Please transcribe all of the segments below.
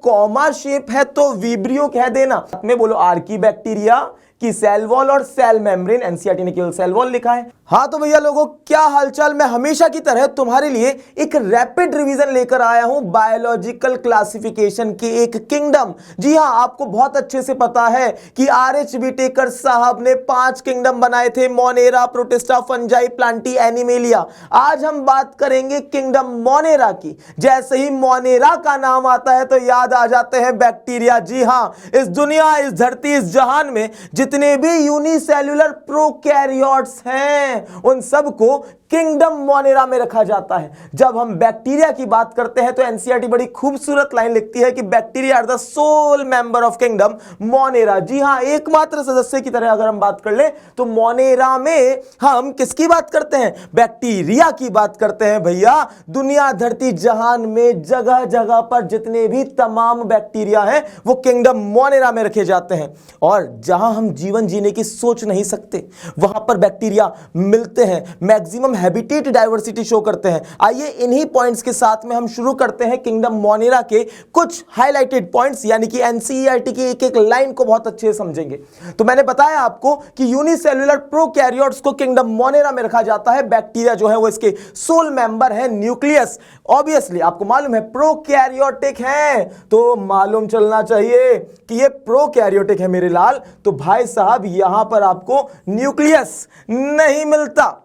Comma shape है तो vibrio कह देना। में बोलो आर्की बैक्टीरिया की सेल वॉल और सेल मेम्ब्रेन, एनसीईआरटी ने केवल सेल वॉल लिखा है। हाँ तो भैया लोगों क्या हालचाल, मैं हमेशा की तरह तुम्हारे लिए एक रैपिड रिवीजन लेकर आया हूं बायोलॉजिकल क्लासिफिकेशन के एक किंगडम। जी हाँ, आपको बहुत अच्छे से पता है कि आरएच विटेकर साहब ने 5 किंगडम बनाए थे, Monera, protista, fungi, Plantae, animalia. आज हम बात करेंगे किंगडम मोनेरा की। जैसे ही मोनेरा का नाम आता है तो याद आ जाते हैं बैक्टीरिया। जी हाँ, इस दुनिया, इस धरती, इस जहान में जितने भी यूनिसेल्युलर प्रोकैरियोट्स हैं उन सबको किंगडम मोनेरा में रखा जाता है। जब हम बैक्टीरिया की बात करते हैं तो एनसीईआरटी बड़ी खूबसूरत लाइन लिखती है कि bacteria are the sole member of kingdom Monera. जी हां, एकमात्र सदस्य की तरह अगर हम बात कर ले तो मोनेरा में हम किसकी बात करते हैं? बैक्टीरिया की बात करते हैं भैया। दुनिया, धरती, जहान में जगह जगह पर जितने भी तमाम बैक्टीरिया हैं वो किंगडम मोनेरा में रखे जाते हैं। और जहां हम जीवन जीने की सोच नहीं सकते वहां पर बैक्टीरिया मिलते हैं, मैक्सिमम हैबिटेट डाइवर्सिटी शो करते हैं। आइए इन्हीं पॉइंट्स के साथ में हम शुरू करते हैं किंगडम मोनेरा के कुछ हाइलाइटेड पॉइंट्स, यानी कि एनसीईआरटी की एक एक लाइन को बहुत अच्छे से समझेंगे। तो मैंने बताया आपको कि यूनिसेल्युलर प्रोकैरियोट्स को किंगडम मोनेरा में रखा जाता है। बैक्टीरिया जो है वो इसके सोल मेंबर है। न्यूक्लियस ऑब्वियसली आपको मालूम है प्रोकैरियोटिक है, तो मालूम चलना चाहिए कि ये प्रोकैरियोटिक है मेरे लाल। तो भाई साहब यहां पर आपको न्यूक्लियस नहीं मिलता।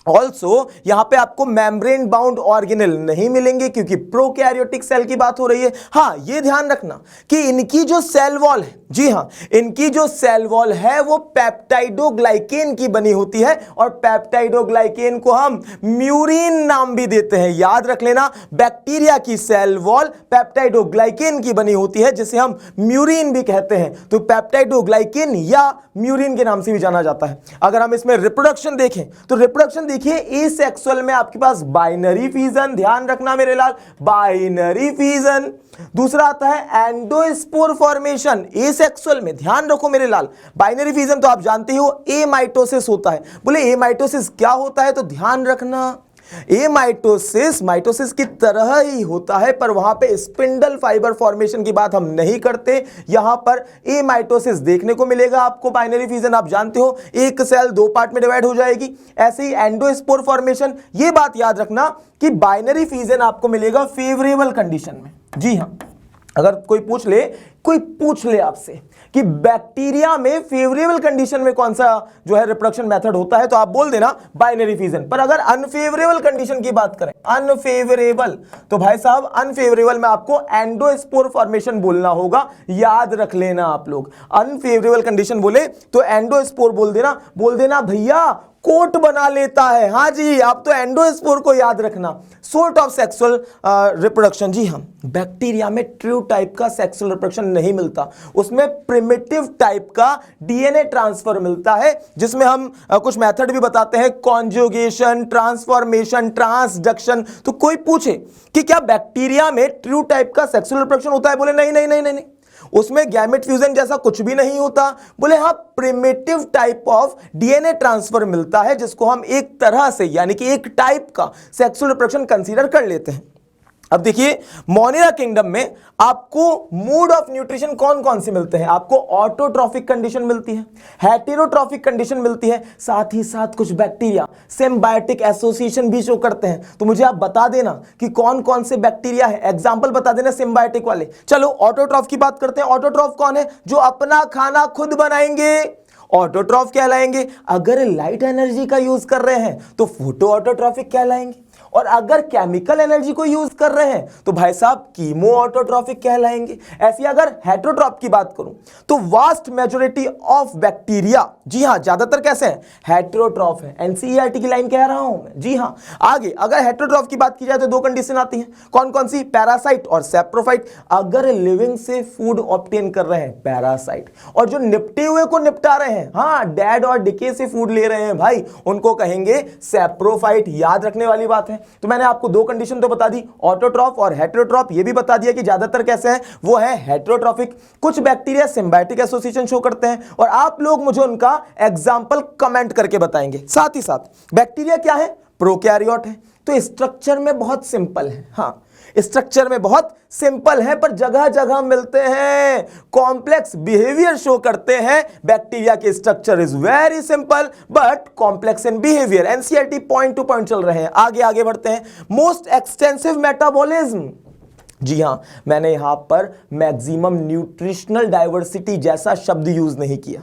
ऑल्सो यहां पे आपको मेम्ब्रेन बाउंड ऑर्गेनेल नहीं मिलेंगे क्योंकि प्रोकैरियोटिक सेल की बात हो रही है। हां, यह ध्यान रखना कि इनकी जो सेल वॉल है, जी हां, इनकी जो सेल वॉल है वो पेप्टाइडोग्लाइकेन की बनी होती है और पेप्टाइडोग्लाइकेन को हम म्यूरिन नाम भी देते हैं। याद रख लेना, बैक्टीरिया की सेल वॉल पेप्टाइडोग्लाइकेन की बनी होती है जिसे हम म्यूरिन भी कहते हैं। तो पेप्टाइडोग्लाइकेन या म्यूरिन के नाम से भी जाना जाता है। अगर हम इसमें रिप्रोडक्शन देखें तो रिप्रोडक्शन देखिए एसेक्सुअल में आपके पास बाइनरी फिजन, ध्यान रखना मेरे लाल, बाइनरी फिजन। दूसरा आता है एंडोस्पोर फॉर्मेशन एसेक्सुअल में, ध्यान रखो मेरे लाल। बाइनरी फिजन तो आप जानते ही हो, एमाइटोसिस होता है। बोले एमाइटोसिस क्या होता है, तो ध्यान रखना एमाइटोसिस माइटोसिस की तरह ही होता है, पर वहां पे स्पिंडल फाइबर फॉर्मेशन की बात हम नहीं करते। यहां पर एमाइटोसिस देखने को मिलेगा आपको। बाइनरी फिजन आप जानते हो, एक सेल 2 पार्ट में डिवाइड हो जाएगी। ऐसे ही एंडोस्पोर फॉर्मेशन, ये बात याद रखना कि बाइनरी फिजन आपको मिलेगा फेवरेबल कंडीशन में। जी हां, अगर कोई पूछ ले आपसे कि बैक्टीरिया में फेवरेबल कंडीशन में कौन सा जो है रिप्रोडक्शन मेथड होता है, तो आप बोल देना बाइनरी फिजन। पर अगर अनफेवरेबल कंडीशन की बात करें, अनफेवरेबल, तो भाई साहब अनफेवरेबल में आपको एंडोस्पोर फॉर्मेशन बोलना होगा। याद रख लेना आप लोग, अनफेवरेबल कंडीशन बोले तो एंडोस्पोर बोल देना भैया कोट बना लेता है। हाँ जी, आप तो एंडोस्पोर को याद रखना। सोर्ट ऑफ सेक्सुअल रिप्रोडक्शन, जी हाँ, बैक्टीरिया में ट्रू टाइप का सेक्सुअल रिप्रोडक्शन नहीं मिलता, उसमें प्रिमिटिव टाइप का डीएनए ट्रांसफर मिलता है, जिसमें हम कुछ मेथड भी बताते हैं, कॉन्जुगेशन, ट्रांसफॉर्मेशन, ट्रांसडक्शन। तो कोई पूछे कि क्या बैक्टीरिया में ट्रू टाइप का सेक्सुअल रिप्रोडक्शन होता है, बोले नहीं नहीं नहीं नहीं नहीं, उसमें गैमेट फ्यूजन जैसा कुछ भी नहीं होता। बोले हाँ, primitive type of DNA transfer मिलता है जिसको हम एक तरह से, यानी कि एक टाइप का सेक्सुअल रिप्रोडक्शन कंसीडर कर लेते हैं। अब देखिए मोनेरा किंगडम में आपको मोड ऑफ न्यूट्रिशन कौन कौन से मिलते हैं? आपको ऑटोट्रॉफिक कंडीशन मिलती है, हेटेरोट्रॉफिक कंडीशन मिलती है, साथ ही साथ कुछ बैक्टीरिया सिम्बायोटिक एसोसिएशन भी शो करते हैं। तो मुझे आप बता देना कि कौन कौन से बैक्टीरिया है, एग्जाम्पल बता देना सिम्बायोटिक वाले। चलो ऑटोट्रॉफ की बात करते हैं। ऑटोट्रॉफ कौन है? जो अपना खाना खुद बनाएंगे, ऑटोट्रॉफ कहलाएंगे। अगर लाइट एनर्जी का यूज कर रहे हैं तो फोटो ऑटोट्रॉफिक कहलाएंगे, और अगर केमिकल एनर्जी को यूज कर रहे हैं तो भाई साहब कीमो ऑटोट्रॉफिक कहलाएंगे। ऐसी अगर हेटेरोट्रॉफ की बात करूं तो वास्ट मेजॉरिटी ऑफ बैक्टीरिया, जी हां, ज्यादातर कैसे हैं? हेटेरोट्रॉफ है। एनसीईआरटी की लाइन कह रहा हूं मैं। जी हां, आगे अगर हेटेरोट्रॉफ की बात की जाए तो 2 कंडीशन आती हैं। कौन कौन सी? पैरासाइट और सैप्रोफाइट। अगर लिविंग से फूड ऑब्टेन कर रहे हैं पैरासाइट, और जो निपटे हुए को निपटा रहे हैं, हां, डेड और डिके से फूड ले रहे हैं भाई, उनको कहेंगे सैप्रोफाइट। याद रखने वाली बात है। तो मैंने आपको 2 कंडीशन तो बता दी, ऑटोट्रॉफ और हेटेरोट्रॉफ। ये भी बता दिया कि ज्यादातर कैसे हैं, वो है हेटेरोट्रॉफिक। कुछ बैक्टीरिया सिम्बायोटिक एसोसिएशन शो करते हैं और आप लोग मुझे उनका एग्जाम्पल कमेंट करके बताएंगे। साथ ही साथ बैक्टीरिया क्या है? प्रोकैरियोट है। तो स्ट्रक्चर में बहुत सिंपल है। हाँ, स्ट्रक्चर में बहुत सिंपल है पर जगह जगह मिलते हैं, कॉम्प्लेक्स बिहेवियर शो करते हैं। बैक्टीरिया के structure is very simple but complex in behaviour. NCERT point two point चल रहे हैं, आगे आगे बढ़ते हैं। मोस्ट एक्सटेंसिव मेटाबॉलिज्म, जी हां, मैंने यहां पर मैक्सिमम न्यूट्रिशनल डाइवर्सिटी जैसा शब्द यूज नहीं किया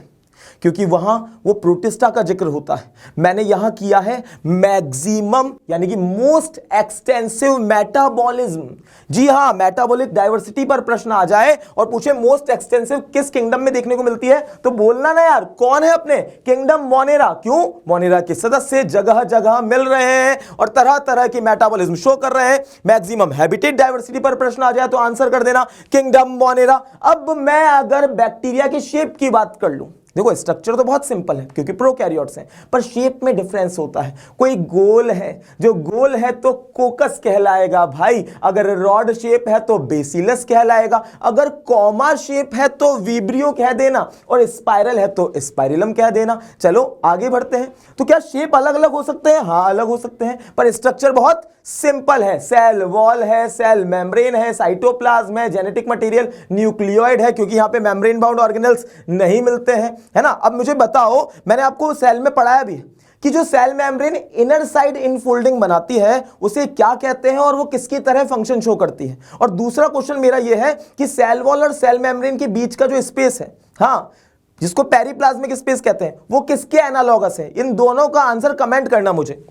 क्योंकि वहां वो प्रोटिस्टा का जिक्र होता है। मैंने यहां किया है मैक्सिमम यानी कि मोस्ट एक्सटेंसिव मेटाबॉलिज्म। जी हां, मेटाबॉलिक डाइवर्सिटी पर प्रश्न आ जाए और पूछे मोस्ट एक्सटेंसिव किस किंगडम में देखने को मिलती है तो बोलना ना यार कौन है अपने किंगडम मोनेरा। क्यों? मोनेरा के सदस्य जगह जगह मिल रहे हैं और तरह तरह की मेटाबॉलिज्म शो कर रहे हैं। मैक्सिमम हैबिटेट डाइवर्सिटी पर प्रश्न आ जाए तो आंसर कर देना किंगडम मोनेरा। अब मैं अगर बैक्टीरिया की शेप की बात कर लूं, देखो स्ट्रक्चर तो बहुत सिंपल है क्योंकि प्रोकैरियोट्स हैं पर शेप में डिफरेंस होता है। कोई गोल है, जो गोल है तो कोकस कहलाएगा भाई, अगर रॉड शेप है तो बेसिलस कहलाएगा, अगर कॉमा शेप है तो विब्रियो कह देना और स्पाइरल है तो स्पाइरिलम कह देना। चलो आगे बढ़ते हैं। तो क्या शेप अलग अलग हो सकते हैं? हाँ अलग हो सकते हैं पर स्ट्रक्चर बहुत सिंपल है। सेल वॉल है, सेल मेम्ब्रेन है, साइटोप्लाज्म है, जेनेटिक मटेरियल न्यूक्लियोइड है क्योंकि यहां पे मेम्ब्रेन बाउंड ऑर्गेनेल्स नहीं मिलते हैं, है ना। अब मुझे बताओ, मैंने आपको सेल में पढ़ाया भी कि जो cell membrane inner side infolding बनाती है उसे क्या कहते हैं और वो किसकी तरह फंक्शन शो करती है। और दूसरा क्वेश्चन मेरा यह है कि सेल वॉल और सेल मेम्ब्रेन के बीच का जो स्पेस है, हाँ, जिसको पेरिप्लाज्मिक स्पेस कहते हैं, वो किसके एनालॉगस है? इन दोनों का आंसर कमेंट करना मुझे।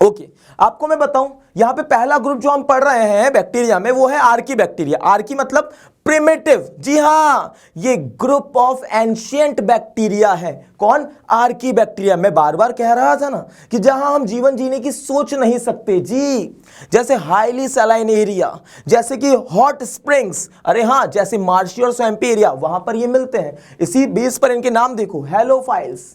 ओके, आपको मैं बताऊं, यहां पे पहला ग्रुप जो हम पढ़ रहे हैं बैक्टीरिया में वो है आर्की बैक्टीरिया। आर्की मतलब प्रिमिटिव। जी हां, ये ग्रुप ऑफ एंशिएंट बैक्टीरिया है। कौन? Archie bacteria. मैं बार बार कह रहा था ना कि जहां हम जीवन जीने की सोच नहीं सकते, जी, जैसे हाईली सलाइन एरिया, जैसे कि हॉट स्प्रिंग्स, अरे हां, जैसे मार्शी और स्वैम्पी एरिया, वहां पर ये मिलते हैं। इसी बेस पर इनके नाम देखो, हेलोफाइल्स।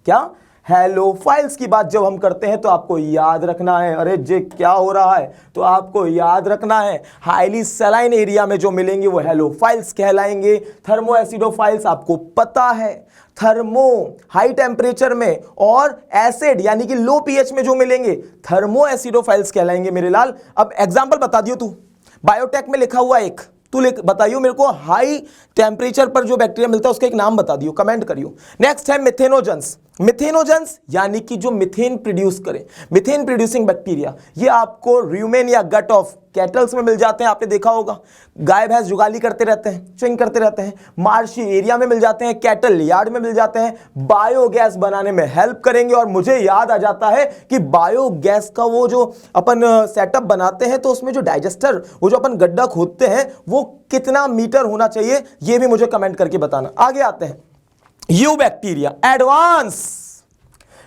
क्या? हेलोफाइल्स की बात जब हम करते हैं तो आपको याद रखना है, अरे जे क्या हो रहा है, तो आपको याद रखना है हाईली सलाइन एरिया में जो मिलेंगे वो हेलोफाइल्स कहलाएंगे। थर्मो एसिडोफाइल्स आपको पता है, थर्मो हाई टेम्परेचर में और एसिड यानी कि लो पीएच में जो मिलेंगे थर्मो एसिडोफाइल्स कहलाएंगे मेरे लाल। अब एग्जांपल बता दियो तू, बायोटेक में लिखा हुआ एक, तू बताइयो मेरे को हाई टेम्परेचर पर जो बैक्टीरिया मिलता है उसका एक नाम बता दियो, कमेंट करियो। नेक्स्ट है मिथेनोजेंस। मिथेनोजेंस यानी कि जो मिथेन प्रोड्यूस करे, मिथेन प्रोड्यूसिंग बैक्टीरिया, ये आपको रूमेन या गट ऑफ कैटल्स में मिल जाते हैं। आपने देखा होगा गाय भैंस जुगाली करते रहते हैं, च्विंग करते रहते हैं। मार्शी एरिया में मिल जाते हैं, कैटल यार्ड में मिल जाते हैं। बायोगैस बनाने में हेल्प करेंगे। और मुझे याद आ जाता है कि बायोगैस का वो जो अपन सेटअप बनाते हैं तो उसमें जो डाइजेस्टर, वो जो अपन गड्ढा खोदते हैं, वो कितना मीटर होना चाहिए ये भी मुझे कमेंट करके बताना। आगे आते हैं, you bacteria advance.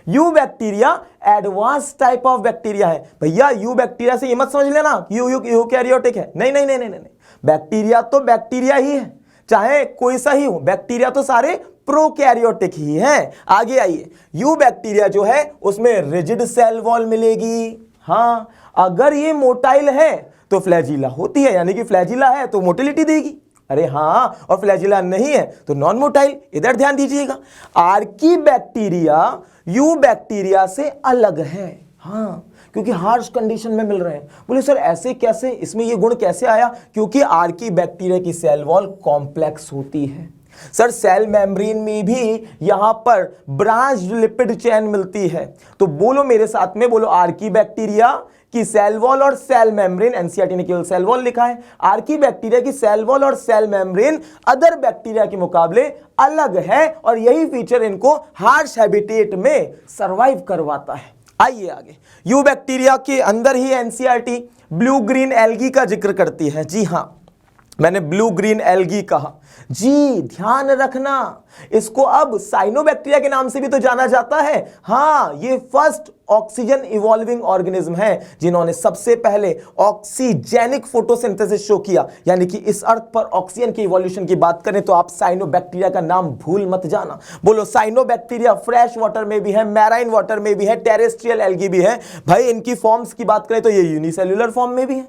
You bacteria advance type of bacteria है भैया। यू बैक्टीरिया से ये मत समझ लेना यूकैरियोटिक है, नहीं नहीं नहीं नहीं नहीं, बैक्टीरिया तो बैक्टीरिया ही है, चाहे कोई सा ही हो। बैक्टीरिया तो सारे प्रोकैरियोटिक ही हैं। आगे आइए, यू बैक्टीरिया जो है उसमें रिजिड सेल वॉल मिलेगी। हाँ, अगर ये मोटाइल है तो फ्लैजिला होती है, यानी कि फ्लैजिला है तो मोटिलिटी देगी। अरे हाँ, और फ्लैजिला नहीं है तो नॉन मोटाइल। इधर ध्यान दीजिएगा, आर्की बैक्टीरिया यू बैक्टीरिया से अलग है। हाँ, क्योंकि हार्श कंडीशन में मिल रहे हैं। बोले सर ऐसे कैसे, इसमें ये गुण कैसे आया? क्योंकि आर्की बैक्टीरिया की सेल वॉल कॉम्प्लेक्स होती है। सर सेल मेम्ब्रेन में भी यहां पर ब्रांच्ड लिपिड चेन मिलती है। तो बोलो मेरे साथ में, बोलो आर्की बैक्टीरिया की सेल वॉल और सेल मेम्ब्रेन, एनसीईआरटी ने केवल सेल वॉल लिखा है। आर्की बैक्टीरिया की सेल वॉल और सेल मेम्ब्रेन अदर बैक्टीरिया के मुकाबले अलग है और यही फीचर इनको हार्श हैबिटेट में सरवाइव करवाता है। आइए आगे, यू बैक्टीरिया के अंदर ही एनसीईआरटी ब्लू ग्रीन एल्गी का जिक्र करती है। जी हां, मैंने ब्लू ग्रीन एल्गी कहा, जी ध्यान रखना, इसको अब साइनोबैक्टीरिया के नाम से भी तो जाना जाता है। हां, ये फर्स्ट ऑक्सीजन इवॉल्विंग ऑर्गेनिज्म है जिन्होंने सबसे पहले ऑक्सीजेनिक फोटोसिंथेसिस शो किया। यानी कि इस अर्थ पर ऑक्सीजन की इवोल्यूशन की बात करें तो आप साइनोबैक्टीरिया का नाम भूल मत जाना। बोलो साइनोबैक्टीरिया फ्रेश वाटर में भी है, मैराइन वाटर में भी है, टेरेस्ट्रियल एल्गी भी है। भाई इनकी फॉर्म्स की बात करें तो ये यूनिसेल्युलर फॉर्म में भी है,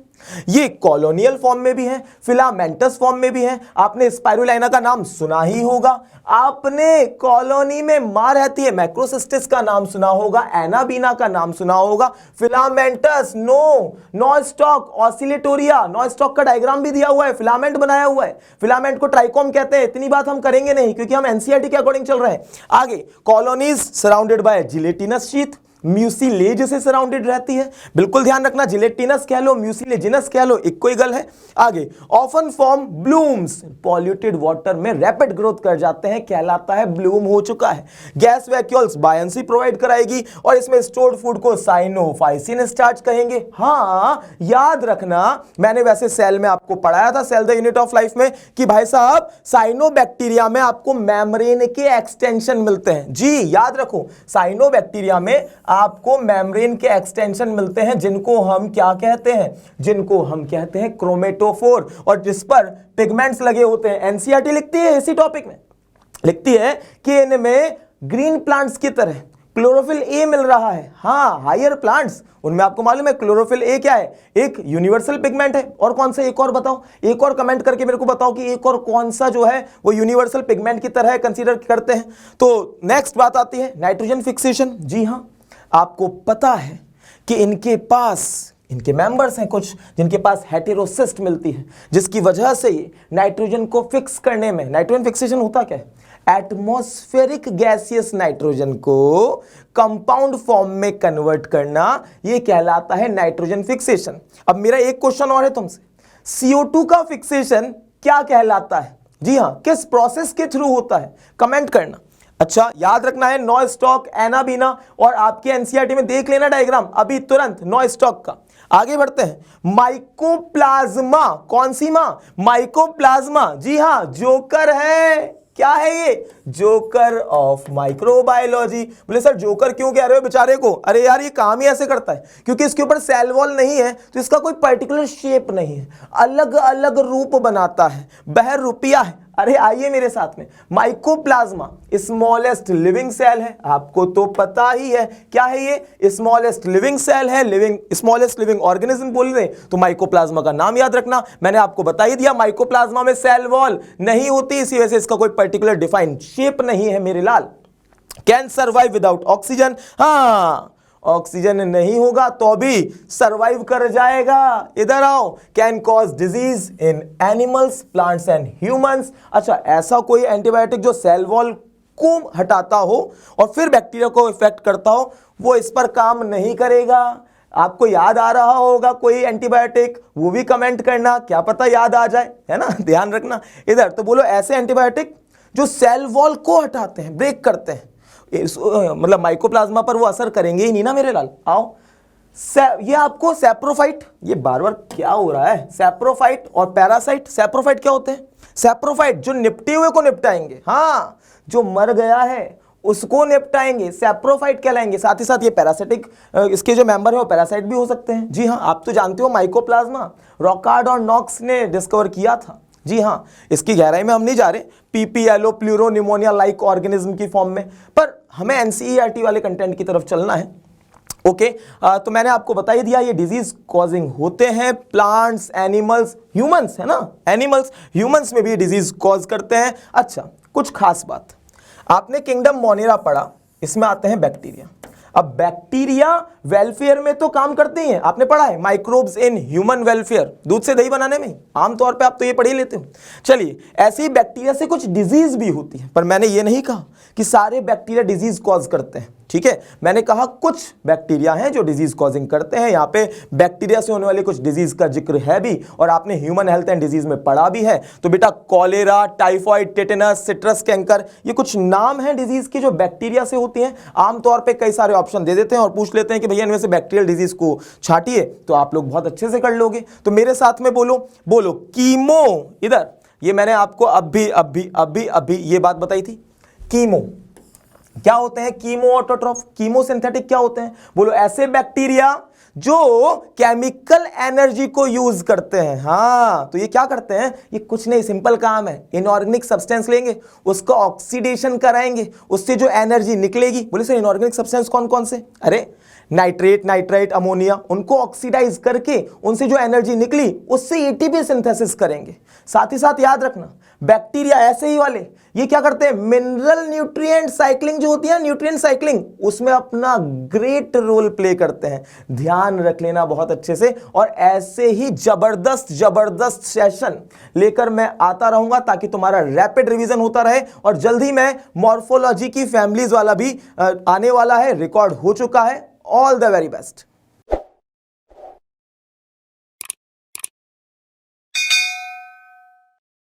ये कॉलोनियल फॉर्म में भी है, फिलामेंटस फॉर्म में भी है। आपने स्पाइरुलाइना का नाम सुना ही होगा, आपने कॉलोनी में मां रहती है मैक्रोसिस्टिस का नाम सुना होगा, एनाबीना बैक्टीरिया का नाम सुना होगा, filamentous, no, Nostoc, Oscillatoria, Nostoc का डायग्राम भी दिया हुआ है, फिलामेंट बनाया हुआ है, फिलामेंट को ट्राइकोम कहते हैं। इतनी बात हम करेंगे नहीं क्योंकि हम एनसीईआरटी के अकॉर्डिंग चल रहे हैं। आगे, colonies surrounded by gelatinous sheath, mucilage से सराउंडेड रहती है, बिल्कुल ध्यान रखना, जिलेटिनस कह लो म्यूसिलेजिनस कह लो, एक कोई गल है। आगे, often form blooms, polluted water में रैपिड ग्रोथ कर जाते हैं, कहलाता है ब्लूम हो चुका है। गैस वैक्यूल्स बायंसी प्रोवाइड कराएगी और इसमें स्टोर्ड फूड को साइनोफाइसिन स्टार्च कहेंगे। हाँ, याद रखना, मैंने वैसे सेल में आपको पढ़ाया था, cell the unit of life में, कि भाई साहब साइनोबैक्टीरिया में आपको मेम्ब्रेन के एक्सटेंशन मिलते हैं। जी याद रखो, साइनोबैक्टीरिया में आपको मेम्ब्रेन के एक्सटेंशन मिलते हैं, जिनको हम क्या कहते हैं, जिनको हम कहते हैं क्रोमेटोफोर, और जिस पर पिगमेंट्स लगे होते हैं। एनसीईआरटी लिखती है इसी टॉपिक में, लिखती है कि इनमें ग्रीन प्लांट्स की तरह क्लोरोफिल ए मिल रहा है। हाँ, हायर प्लांट्स, उनमें आपको मालूम है क्लोरोफिल ए क्या है, एक यूनिवर्सल पिगमेंट है। और कौन सा, एक और बताओ, एक और कमेंट करके मेरे को बताओ कि एक और कौन सा जो है वो यूनिवर्सल पिगमेंट की तरह कंसीडर करते हैं। तो नेक्स्ट बात आती है नाइट्रोजन फिक्सेशन। जी हाँ, आपको पता है कि इनके पास, इनके मेंबर्स हैं कुछ जिनके पास हेटेरोसिस्ट मिलती है, जिसकी वजह से ये नाइट्रोजन को फिक्स करने में, नाइट्रोजन फिक्सेशन होता क्या है, एटमॉस्फेरिक गैसियस नाइट्रोजन को कंपाउंड फॉर्म में कन्वर्ट करना, ये कहलाता है नाइट्रोजन फिक्सेशन। अब मेरा एक क्वेश्चन और है तुमसे, CO2 का फिक्सेशन क्या कहलाता है? जी हां, किस प्रोसेस के थ्रू होता है? कमेंट करना। अच्छा, याद रखना है नॉस्टॉक, एनाबीना, और आपके एनसीईआरटी में देख लेना डायग्राम अभी तुरंत नॉस्टॉक का। आगे बढ़ते हैं, माइकोप्लाज्मा, कौन सी मां? माइकोप्लाज्मा। जी हां, जोकर है। क्या है ये? Joker of microbiology. बोले सर जोकर क्यों कह रहे हो बेचारे को? अरे यार, ये काम ही ऐसे करता है क्योंकि इसके ऊपर सेल वॉल नहीं है, तो इसका कोई पर्टिकुलर शेप नहीं है, अलग अलग रूप बनाता है, बहरूपिया है। अरे आइए मेरे साथ में, माइकोप्लाज्मा स्मॉलेस्ट लिविंग सेल है, आपको तो पता ही है क्या है ये, स्मॉलेस्ट लिविंग सेल है, लिविंग स्मॉलेस्ट लिविंग ऑर्गेनिज्म बोल रहे, तो माइकोप्लाज्मा का नाम याद रखना। मैंने आपको बता ही दिया, माइकोप्लाज्मा में सेल वॉल नहीं होती, इसी वजह से इसका कोई पर्टिकुलर डिफाइंड शेप नहीं है मेरे लाल। कैन सर्वाइव विदाउट ऑक्सीजन, हाँ, ऑक्सीजन नहीं होगा तो भी सरवाइव कर जाएगा। इधर आओ, can cause disease in animals, plants and humans. अच्छा, ऐसा कोई एंटीबायोटिक जो सेल वॉल को हटाता हो और फिर बैक्टीरिया को इफेक्ट करता हो, वो इस पर काम नहीं करेगा। आपको याद आ रहा होगा कोई एंटीबायोटिक, वो भी कमेंट करना, क्या पता याद आ जाए, है ना, ध्यान रखना। इधर तो बोलो ऐसे एंटीबायोटिक जो सेल वॉल को हटाते हैं, ब्रेक करते हैं, मतलब माइकोप्लाज्मा पर वो असर करेंगे ही नहीं ना मेरे लाल। आओ, ये आपको सैप्रोफाइट, ये बार बार क्या हो रहा है, सैप्रोफाइट और पैरासाइट। सैप्रोफाइट क्या होते हैं? सैप्रोफाइट जो निपटे हुए को निपटाएंगे, हाँ, जो मर गया है उसको निपटाएंगे, सैप्रोफाइट कहलाएंगे। साथ ही साथ ये पैरासाइटिक, इसके जो मेंबर है वो पैरासाइट भी हो सकते हैं। जी हाँ, आप तो जानते हो माइकोप्लाज्मा रॉकार्ड और नॉक्स ने डिस्कवर किया था। जी हाँ, इसकी गहराई में हम नहीं जा रहे, PPLO प्लूरोनिमोनिया लाइक ऑर्गेनिज्म की फॉर्म में, पर हमें एनसीईआरटी वाले कंटेंट की तरफ चलना है। ओके, तो मैंने आपको बता ही दिया ये डिजीज कॉजिंग होते हैं, प्लांट्स, एनिमल्स, ह्यूमंस, है ना, एनिमल्स, ह्यूमंस में भी डिजीज कॉज करते हैं। अच्छा, कुछ खास बात, आपने किंगडम मोनेरा पढ़ा, इसमें आते हैं बैक्टीरिया। अब बैक्टीरिया वेलफेयर में तो काम करते ही हैं, आपने पढ़ा है माइक्रोब्स इन ह्यूमन वेलफेयर, दूध से दही बनाने में आमतौर पे आप तो ये पढ़ ही लेते हो। चलिए, ऐसे ही बैक्टीरिया से कुछ डिजीज भी होती है, पर मैंने ये नहीं कहा कि सारे बैक्टीरिया डिजीज कॉज करते हैं, ठीक है। मैंने कहा कुछ बैक्टीरिया हैं जो डिजीज कॉजिंग करते हैं। यहाँ पे बैक्टीरिया से होने वाले कुछ डिजीज का जिक्र है भी, और आपने ह्यूमन हेल्थ एंड डिजीज में पढ़ा भी है। तो बेटा, cholera, typhoid, tetanus, citrus canker, ये कुछ नाम हैं डिजीज की जो बैक्टीरिया से होती हैं। आमतौर पे कई सारे ऑप्शन दे देते हैं और पूछ लेते हैं कि भैया इनमें से बैक्टीरियल डिजीज को छांटिए, तो आप लोग बहुत अच्छे से कर लोगे। तो मेरे साथ में बोलो, बोलो कीमो। इधर ये मैंने आपको अभी ये बात बताई थी, कीमो क्या होते हैं, कीमो ऑटोट्रॉफ, कीमो सिंथेटिक क्या होते हैं? बोलो ऐसे बैक्टीरिया जो केमिकल एनर्जी को यूज करते हैं। हाँ, तो ये क्या करते हैं? ये कुछ नहीं, सिंपल काम है, इनऑर्गेनिक सब्सटेंस लेंगे, उसका ऑक्सीडेशन कराएंगे, उससे जो एनर्जी निकलेगी। बोले सर इनऑर्गेनिक सब्सटेंस कौन कौन से? अरे नाइट्रेट, नाइट्राइट, अमोनिया, उनको ऑक्सीडाइज करके उनसे जो एनर्जी निकली उससे एटीपी सिंथेसिस करेंगे। साथ ही साथ याद रखना बैक्टीरिया ऐसे ही वाले ये क्या करते हैं, मिनरल न्यूट्रिएंट साइक्लिंग जो होती है, न्यूट्रिएंट साइक्लिंग, उसमें अपना ग्रेट रोल प्ले करते हैं। ध्यान रख लेना बहुत अच्छे से। और ऐसे ही जबरदस्त जबरदस्त सेशन लेकर मैं आता रहूंगा ताकि तुम्हारा रैपिड रिवीजन होता रहे। और जल्दी मैं मॉर्फोलॉजी की फैमिलीज वाला भी आने वाला है, रिकॉर्ड हो चुका है। All the very best.